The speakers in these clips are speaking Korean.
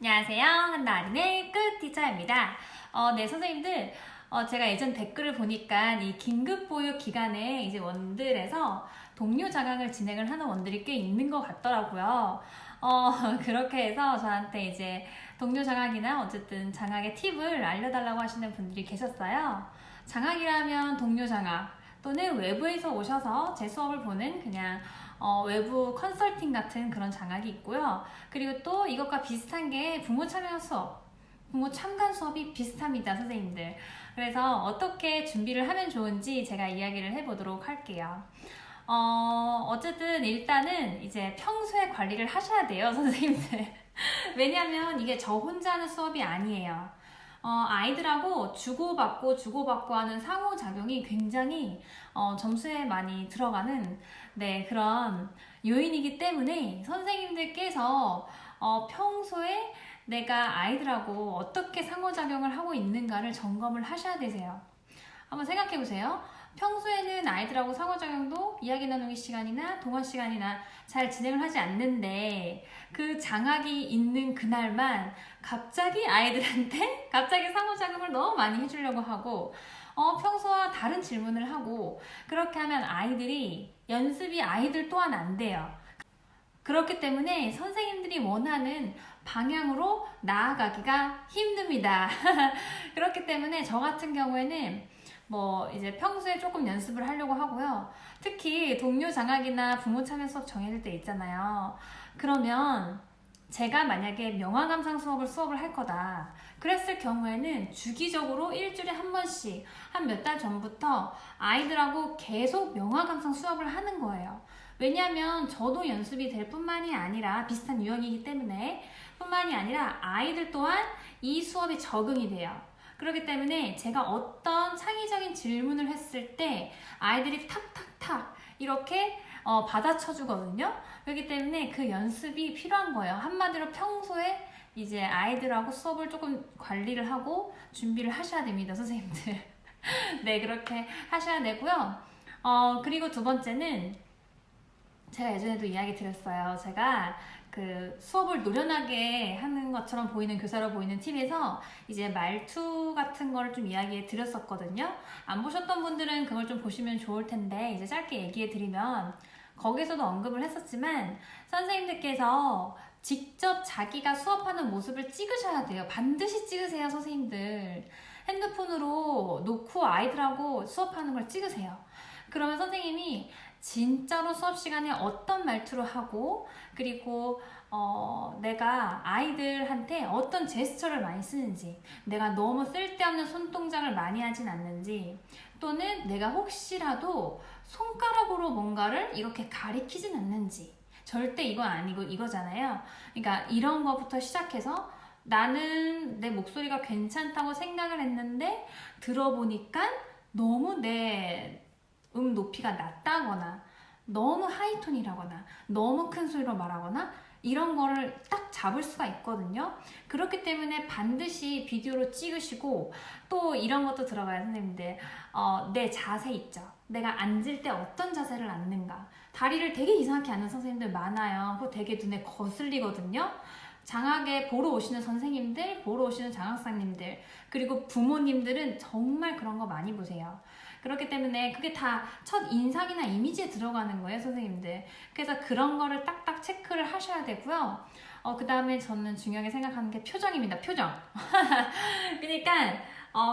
안녕하세요. 한나린의 끝티처입니다. 네, 선생님들, 제가 예전 댓글을 보니까 이 긴급보육 기간에 이제 원들에서 동료 장학을 진행을 하는 원들이 꽤 있는 것 같더라고요. 그렇게 해서 저한테 이제 동료 장학이나 어쨌든 장학의 팁을 알려달라고 하시는 분들이 계셨어요. 장학이라면 동료 장학 또는 외부에서 오셔서 제 수업을 보는 그냥 외부 컨설팅 같은 그런 장학이 있고요. 그리고 또 이것과 비슷한 게 부모 참여 수업, 부모 참관 수업이 비슷합니다, 선생님들. 그래서 어떻게 준비를 하면 좋은지 제가 이야기를 해보도록 할게요. 어쨌든 일단은 이제 평소에 관리를 하셔야 돼요, 선생님들. 왜냐면 이게 저 혼자 하는 수업이 아니에요. 아이들하고 주고받고 하는 상호작용이 굉장히 점수에 많이 들어가는 그런 요인이기 때문에 선생님들께서 평소에 내가 아이들하고 어떻게 상호작용을 하고 있는가를 점검을 하셔야 되세요. 한번 생각해 보세요. 평소에는 아이들하고 상호작용도 이야기 나누기 시간이나 동화 시간이나 잘 진행을 하지 않는데 그 장학이 있는 그날만 갑자기 아이들한테 갑자기 상호작용을 너무 많이 해주려고 하고 평소와 다른 질문을 하고 그렇게 하면 아이들이 연습이 아이들 또한 안 돼요. 그렇기 때문에 선생님들이 원하는 방향으로 나아가기가 힘듭니다. 그렇기 때문에 저 같은 경우에는 이제 평소에 조금 연습을 하려고 하고요. 특히 동료 장학이나 부모 참여 수업 정해질 때 있잖아요. 그러면 제가 만약에 명화감상 수업을 할 거다. 그랬을 경우에는 주기적으로 일주일에 한 번씩 한 몇 달 전부터 아이들하고 계속 명화감상 수업을 하는 거예요. 왜냐하면 저도 연습이 될 뿐만이 아니라 비슷한 유형이기 때문에 뿐만이 아니라 아이들 또한 이 수업에 적응이 돼요. 그렇기 때문에 제가 어떤 창의적인 질문을 했을 때 아이들이 탁탁탁 이렇게 받아쳐 주거든요. 그렇기 때문에 그 연습이 필요한 거예요. 한마디로 평소에 이제 아이들하고 수업을 조금 관리를 하고 준비를 하셔야 됩니다, 선생님들. 네, 그렇게 하셔야 되고요. 그리고 두 번째는 제가 예전에도 이야기 드렸어요. 제가 그 수업을 노련하게 하는 것처럼 보이는 교사로 보이는 팁에서 이제 말투 같은 거를 좀 이야기해 드렸었거든요. 안 보셨던 분들은 그걸 좀 보시면 좋을 텐데 이제 짧게 얘기해 드리면 거기서도 언급을 했었지만 선생님들께서 직접 자기가 수업하는 모습을 찍으셔야 돼요. 반드시 찍으세요, 선생님들. 핸드폰으로 놓고 아이들하고 수업하는 걸 찍으세요. 그러면 선생님이 진짜로 수업 시간에 어떤 말투로 하고 그리고 내가 아이들한테 어떤 제스처를 많이 쓰는지 내가 너무 쓸데없는 손동작을 많이 하진 않는지 또는 내가 혹시라도 손가락으로 뭔가를 이렇게 가리키진 않는지 절대 이건 아니고 이거잖아요. 그러니까 이런 거부터 시작해서 나는 내 목소리가 괜찮다고 생각을 했는데 들어보니까 너무 내 높이가 낮다거나 너무 하이톤이라거나 너무 큰 소리로 말하거나 이런 거를 딱 잡을 수가 있거든요. 그렇기 때문에 반드시 비디오로 찍으시고 또 이런 것도 들어가요, 선생님들. 내 자세 있죠. 내가 앉을 때 어떤 자세를 앉는가. 다리를 되게 이상하게 앉는 선생님들 많아요. 그거 되게 눈에 거슬리거든요. 장학에 보러 오시는 선생님들, 보러 오시는 장학사님들, 그리고 부모님들은 정말 그런 거 많이 보세요. 그렇기 때문에 그게 다 첫 인상이나 이미지에 들어가는 거예요, 선생님들. 그래서 그런 거를 딱딱 체크를 하셔야 되고요. 그 다음에 저는 중요하게 생각하는 게 표정입니다, 표정. 그러니까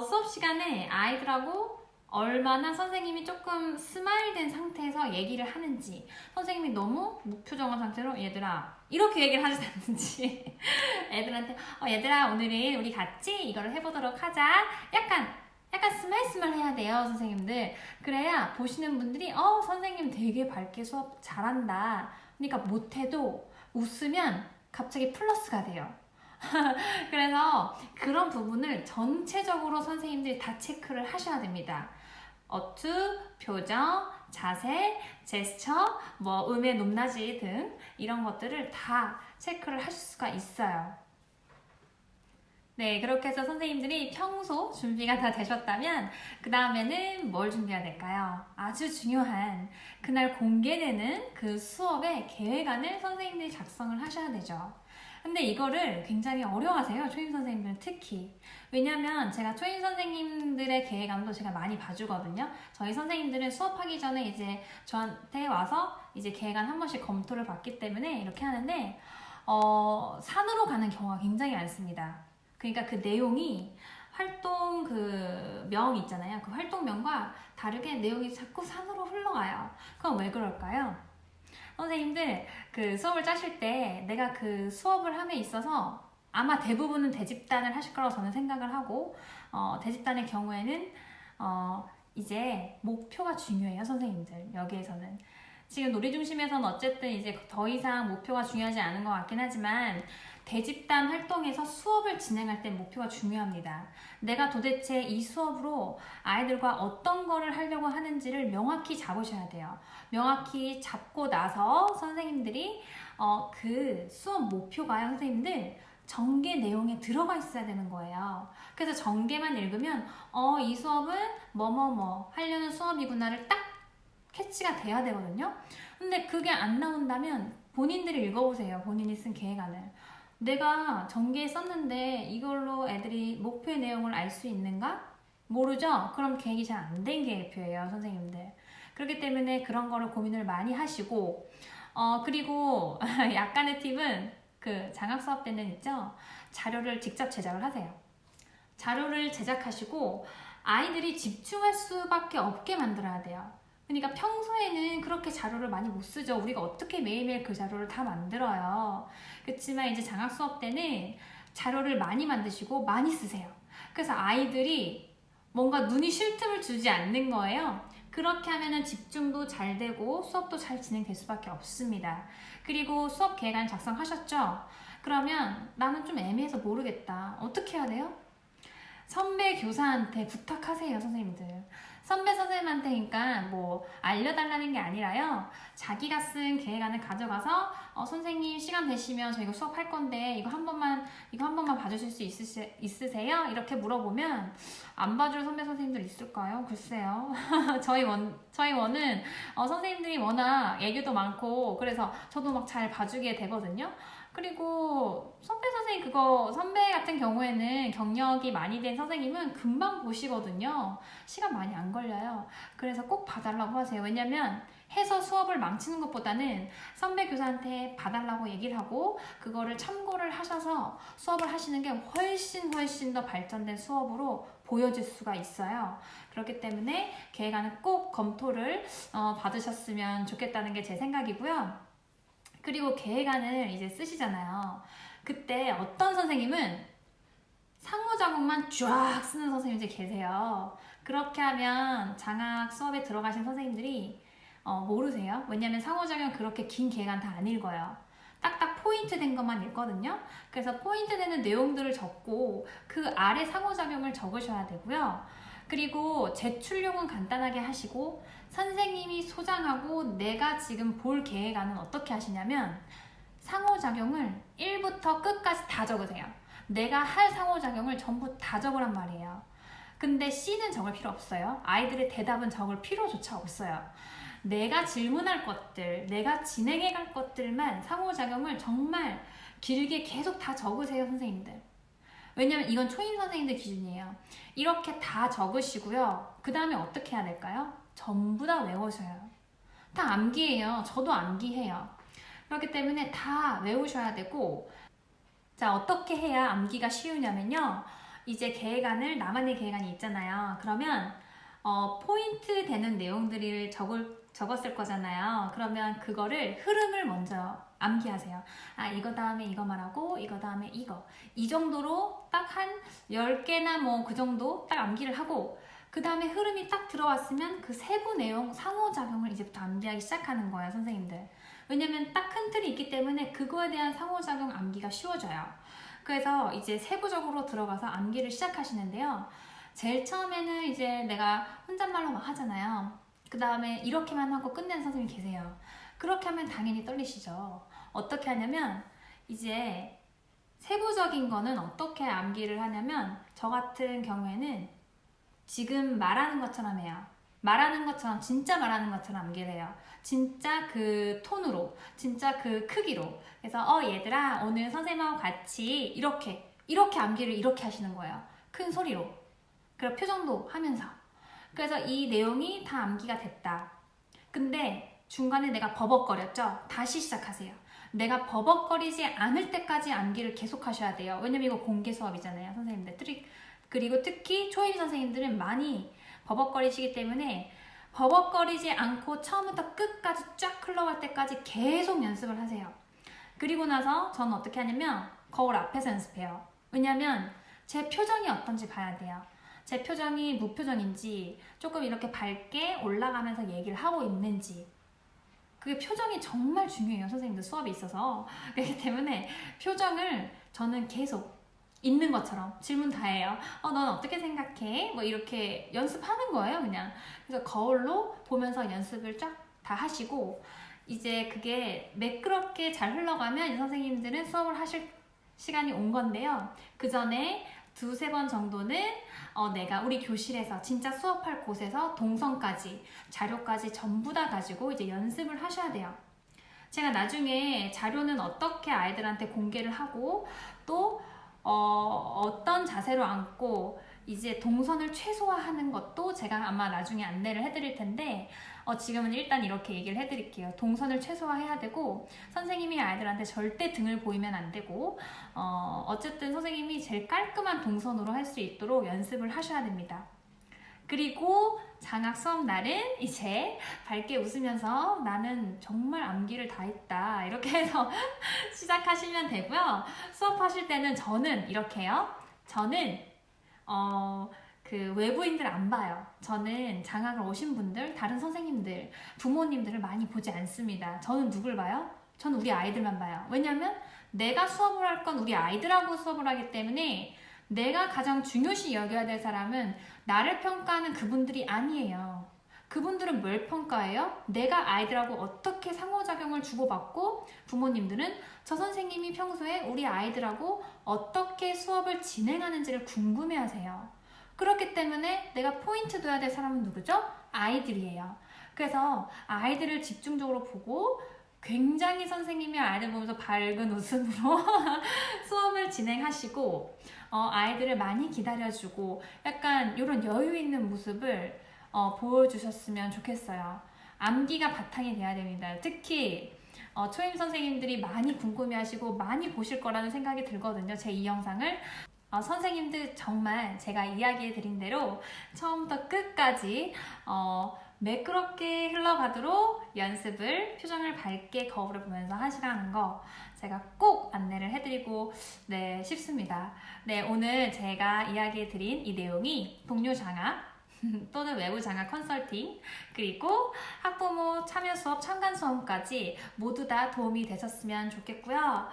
수업 시간에 아이들하고 얼마나 선생님이 조금 스마일된 상태에서 얘기를 하는지, 선생님이 너무 무표정한 상태로 얘들아 이렇게 얘기를 하지 않는지 애들한테 얘들아 오늘은 우리 같이 이거를 해보도록 하자 약간 스마일 해야 돼요, 선생님들. 그래야 보시는 분들이 선생님 되게 밝게 수업 잘한다. 그러니까 못해도 웃으면 갑자기 플러스가 돼요. 그래서 그런 부분을 전체적으로 선생님들이 다 체크를 하셔야 됩니다. 어투, 표정, 자세, 제스처, 음의 높낮이 등 이런 것들을 다 체크를 하실 수가 있어요. 네, 그렇게 해서 선생님들이 평소 준비가 다 되셨다면 그 다음에는 뭘 준비해야 될까요? 아주 중요한 그날 공개되는 그 수업의 계획안을 선생님들이 작성을 하셔야 되죠. 근데 이거를 굉장히 어려워하세요. 초임 선생님들은 특히. 왜냐면 제가 초임 선생님들의 계획안도 제가 많이 봐주거든요. 저희 선생님들은 수업하기 전에 이제 저한테 와서 이제 계획안 한 번씩 검토를 받기 때문에 이렇게 하는데, 산으로 가는 경우가 굉장히 많습니다. 그러니까 그 내용이 활동 그 명 있잖아요. 그 활동명과 다르게 내용이 자꾸 산으로 흘러가요. 그럼 왜 그럴까요? 선생님들 그 수업을 짜실 때 내가 그 수업을 함에 있어서 아마 대부분은 대집단을 하실 거라고 저는 생각을 하고, 대집단의 경우에는 이제 목표가 중요해요. 선생님들 여기에서는 지금 놀이중심에서는 어쨌든 이제 더 이상 목표가 중요하지 않은 것 같긴 하지만, 대집단 활동에서 수업을 진행할 때 목표가 중요합니다. 내가 도대체 이 수업으로 아이들과 어떤 거를 하려고 하는지를 명확히 잡으셔야 돼요. 명확히 잡고 나서 선생님들이 그 수업 목표가 선생님들 전개 내용에 들어가 있어야 되는 거예요. 그래서 전개만 읽으면 이 수업은 뭐뭐뭐 하려는 수업이구나를 딱 캐치가 돼야 되거든요. 근데 그게 안 나온다면 본인들이 읽어보세요. 본인이 쓴 계획안을. 내가 전개에 썼는데 이걸로 애들이 목표의 내용을 알 수 있는가? 모르죠? 그럼 계획이 잘 안 된 계획표예요, 선생님들. 그렇기 때문에 그런 거를 고민을 많이 하시고, 그리고 약간의 팁은 그 장학 수업 때는 있죠? 자료를 직접 제작을 하세요. 자료를 제작하시고 아이들이 집중할 수밖에 없게 만들어야 돼요. 그러니까 평소에는 그렇게 자료를 많이 못 쓰죠. 우리가 어떻게 매일매일 그 자료를 다 만들어요. 그렇지만 이제 장학 수업 때는 자료를 많이 만드시고 많이 쓰세요. 그래서 아이들이 뭔가 눈이 쉴 틈을 주지 않는 거예요. 그렇게 하면은 집중도 잘 되고 수업도 잘 진행될 수밖에 없습니다. 그리고 수업 계획안 작성하셨죠? 그러면 나는 좀 애매해서 모르겠다. 어떻게 해야 돼요? 선배 교사한테 부탁하세요, 선생님들. 선배 선생님한테 그러니까 뭐 알려달라는 게 아니라요. 자기가 쓴 계획안을 가져가서 선생님 시간 되시면 저 이거 수업할 건데 이거 한 번만 봐주실 수 있으세요? 이렇게 물어보면 안 봐줄 선배 선생님들 있을까요? 글쎄요. 저희 원은 선생님들이 워낙 애교도 많고 그래서 저도 막 잘 봐주게 되거든요. 그리고 선배 같은 경우에는 경력이 많이 된 선생님은 금방 보시거든요. 시간 많이 안 걸려요. 그래서 꼭 봐달라고 하세요. 왜냐면 해서 수업을 망치는 것보다는 선배 교사한테 봐달라고 얘기를 하고 그거를 참고를 하셔서 수업을 하시는 게 훨씬 더 발전된 수업으로 보여질 수가 있어요. 그렇기 때문에 계획안은 꼭 검토를 받으셨으면 좋겠다는 게 제 생각이고요. 그리고 계획안을 이제 쓰시잖아요. 그때 어떤 선생님은 상호작용만 쫙 쓰는 선생님들이 계세요. 그렇게 하면 장학 수업에 들어가신 선생님들이 모르세요. 왜냐면 상호작용 그렇게 긴 계획안 다 안 읽어요. 딱딱 포인트 된 것만 읽거든요. 그래서 포인트 되는 내용들을 적고 그 아래 상호작용을 적으셔야 되고요. 그리고 제출용은 간단하게 하시고 선생님이 소장하고 내가 지금 볼 계획안은 어떻게 하시냐면 상호작용을 1부터 끝까지 다 적으세요. 내가 할 상호작용을 전부 다 적으란 말이에요. 근데 C는 적을 필요 없어요. 아이들의 대답은 적을 필요조차 없어요. 내가 질문할 것들, 내가 진행해 갈 것들만 상호작용을 정말 길게 계속 다 적으세요, 선생님들. 왜냐면 이건 초임 선생님들 기준이에요. 이렇게 다 적으시고요. 그 다음에 어떻게 해야 될까요? 전부 다 외우셔요. 다 암기해요. 저도 암기해요. 그렇기 때문에 다 외우셔야 되고, 자, 어떻게 해야 암기가 쉬우냐면요. 이제 계획안을, 나만의 계획안이 있잖아요. 그러면 포인트 되는 내용들을 적었을 거잖아요. 그러면 그거를 흐름을 먼저 암기하세요. 이거 다음에 이거 말하고 이거 다음에 이거. 이 정도로 딱 한 10개나 뭐 그 정도 딱 암기를 하고 그 다음에 흐름이 딱 들어왔으면 그 세부 내용 상호작용을 이제부터 암기하기 시작하는 거예요, 선생님들. 왜냐면 딱 큰 틀이 있기 때문에 그거에 대한 상호작용 암기가 쉬워져요. 그래서 이제 세부적으로 들어가서 암기를 시작하시는데요. 제일 처음에는 이제 내가 혼잣말로 막 하잖아요. 그 다음에 이렇게만 하고 끝내는 선생님이 계세요. 그렇게 하면 당연히 떨리시죠. 어떻게 하냐면 이제 세부적인 거는 어떻게 암기를 하냐면 저 같은 경우에는 지금 말하는 것처럼 해요. 말하는 것처럼, 진짜 말하는 것처럼 암기를 해요. 진짜 그 톤으로, 진짜 그 크기로. 그래서 얘들아 오늘 선생님하고 같이 이렇게 암기를 이렇게 하시는 거예요. 큰 소리로. 그리고 표정도 하면서. 그래서 이 내용이 다 암기가 됐다. 근데 중간에 내가 버벅거렸죠? 다시 시작하세요. 내가 버벅거리지 않을 때까지 암기를 계속 하셔야 돼요. 왜냐면 이거 공개 수업이잖아요, 선생님들. 그리고 특히 초임 선생님들은 많이 버벅거리시기 때문에 버벅거리지 않고 처음부터 끝까지 쫙 흘러갈 때까지 계속 연습을 하세요. 그리고 나서 저는 어떻게 하냐면 거울 앞에서 연습해요. 왜냐면 제 표정이 어떤지 봐야 돼요. 제 표정이 무표정인지 조금 이렇게 밝게 올라가면서 얘기를 하고 있는지, 그게 표정이 정말 중요해요, 선생님들 수업에 있어서. 그렇기 때문에 표정을 저는 계속 있는 것처럼 질문 다 해요. 넌 어떻게 생각해? 뭐 이렇게 연습하는 거예요, 그냥. 그래서 거울로 보면서 연습을 쫙 다 하시고, 이제 그게 매끄럽게 잘 흘러가면 이 선생님들은 수업을 하실 시간이 온 건데요. 그 전에 두세 번 정도는 내가 우리 교실에서 진짜 수업할 곳에서 동선까지, 자료까지 전부 다 가지고 이제 연습을 하셔야 돼요. 제가 나중에 자료는 어떻게 아이들한테 공개를 하고 또 어떤 자세로 앉고 이제 동선을 최소화하는 것도 제가 아마 나중에 안내를 해드릴 텐데, 지금은 일단 이렇게 얘기를 해드릴게요. 동선을 최소화해야 되고, 선생님이 아이들한테 절대 등을 보이면 안 되고, 어쨌든 선생님이 제일 깔끔한 동선으로 할 수 있도록 연습을 하셔야 됩니다. 그리고 장학 수업 날은 이제 밝게 웃으면서 나는 정말 암기를 다 했다, 이렇게 해서 시작하시면 되고요. 수업하실 때는 저는 이렇게 해요. 저는 그 외부인들 안 봐요. 저는 장학을 오신 분들, 다른 선생님들, 부모님들을 많이 보지 않습니다. 저는 누굴 봐요? 저는 우리 아이들만 봐요. 왜냐면 내가 수업을 할 건 우리 아이들하고 수업을 하기 때문에 내가 가장 중요시 여겨야 될 사람은 나를 평가하는 그분들이 아니에요. 그분들은 뭘 평가해요? 내가 아이들하고 어떻게 상호작용을 주고받고, 부모님들은 저 선생님이 평소에 우리 아이들하고 어떻게 수업을 진행하는지를 궁금해하세요. 그렇기 때문에 내가 포인트 둬야 될 사람은 누구죠? 아이들이에요. 그래서 아이들을 집중적으로 보고 굉장히 선생님이 아이들 보면서 밝은 웃음으로 수업을 진행하시고, 아이들을 많이 기다려주고 약간 이런 여유 있는 모습을 보여주셨으면 좋겠어요. 암기가 바탕이 돼야 됩니다. 특히 초임 선생님들이 많이 궁금해하시고 많이 보실 거라는 생각이 들거든요, 제 이 영상을. 선생님들 정말 제가 이야기해 드린 대로 처음부터 끝까지 매끄럽게 흘러가도록 연습을, 표정을 밝게 거울을 보면서 하시라는 거 제가 꼭 안내를 해드리고 싶습니다. 네, 오늘 제가 이야기해 드린 이 내용이 동료 장학 또는 외부 장학 컨설팅, 그리고 학부모 참여 수업, 참관 수업까지 모두 다 도움이 되셨으면 좋겠고요.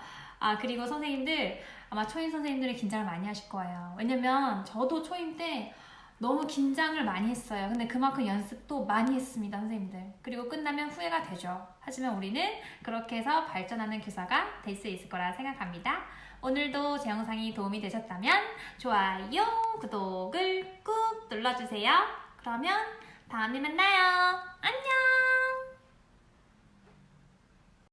그리고 선생님들, 아마 초임 선생님들이 긴장을 많이 하실 거예요. 왜냐면 저도 초임 때 너무 긴장을 많이 했어요. 근데 그만큼 연습도 많이 했습니다, 선생님들. 그리고 끝나면 후회가 되죠. 하지만 우리는 그렇게 해서 발전하는 교사가 될 수 있을 거라 생각합니다. 오늘도 제 영상이 도움이 되셨다면 좋아요, 구독을 꾹 눌러주세요. 그러면 다음에 만나요. 안녕!